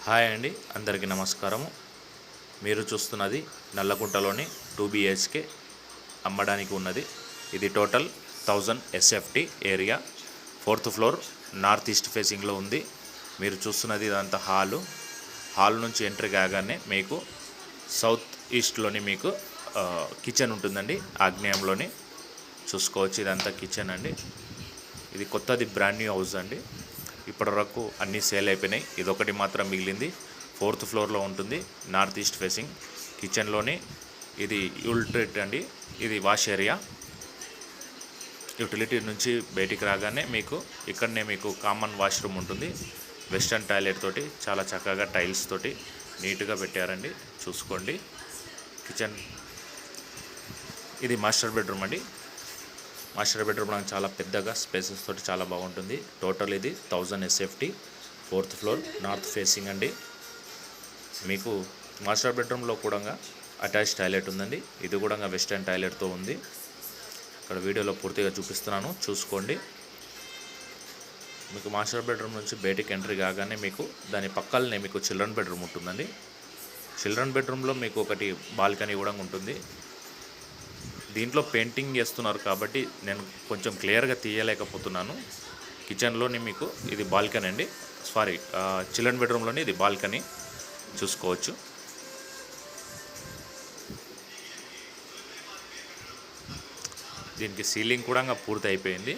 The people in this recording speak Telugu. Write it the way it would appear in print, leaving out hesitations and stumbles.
హాయ్ అండి, అందరికీ నమస్కారము. మీరు చూస్తున్నది నల్లకుంటలోని 2 BHK అమ్మడానికి ఉన్నది. ఇది total 1000 SFT area, 4th floor, north east ఫేసింగ్లో ఉంది. మీరు చూస్తున్నది ఇదంతా హాల్ నుంచి ఎంట్రీ కాగానే మీకు సౌత్ ఈస్ట్లోని మీకు కిచెన్ ఉంటుందండి. ఆగ్నేయంలోని చూసుకోవచ్చు. ఇదంతా కిచెన్ అండి. ఇది కొత్తది, బ్రాండ్ న్యూ హౌస్ అండి. ఇప్పటివరకు అన్నీ సేల్ అయిపోయినాయి. ఇదొకటి మాత్రం మిగిలింది. 4th ఫ్లోర్లో ఉంటుంది, నార్త్ ఈస్ట్ ఫేసింగ్. కిచెన్లోని ఇది యూటిలిటీ అండి. ఇది వాష్ ఏరియా. యూటిలిటీ నుంచి బయటికి రాగానే మీకు ఇక్కడనే మీకు కామన్ వాష్రూమ్ ఉంటుంది. వెస్టర్న్ టాయిలెట్ తోటి చాలా చక్కగా టైల్స్ తోటి నీట్గా పెట్టారండి. చూసుకోండి. కిచెన్ ఇది మాస్టర్ బెడ్రూమ్ అండి. మాస్టర్ బెడ్రూమ్ నాకు చాలా పెద్దగా స్పేసెస్ తోటి చాలా బాగుంటుంది. టోటల్ ఇది 1000 SFT, 4th floor, north facing అండి. మీకు మాస్టర్ బెడ్రూమ్లో కూడా అటాచ్ టాయిలెట్ ఉందండి. ఇది కూడా వెస్టర్న్ టాయిలెట్తో ఉంది. ఇక్కడ వీడియోలో పూర్తిగా చూపిస్తున్నాను, చూసుకోండి. మీకు మాస్టర్ బెడ్రూమ్ నుంచి బయటికి ఎంట్రీ కాగానే మీకు దాని పక్కనే మీకు చిల్డ్రన్ బెడ్రూమ్ ఉంటుందండి. చిల్డ్రన్ బెడ్రూమ్లో మీకు ఒకటి బాల్కనీ కూడా ఉంటుంది. దీంట్లో పెయింటింగ్ చేస్తున్నారు కాబట్టి నేను కొంచెం క్లియర్గా తీయలేకపోతున్నాను. కిచెన్లోని మీకు ఇది బాల్కనీ అండి. చిల్డ్రన్ బెడ్రూమ్లోని ఇది బాల్కనీ చూసుకోవచ్చు. దీనికి సీలింగ్ కూడా పూర్తి అయిపోయింది.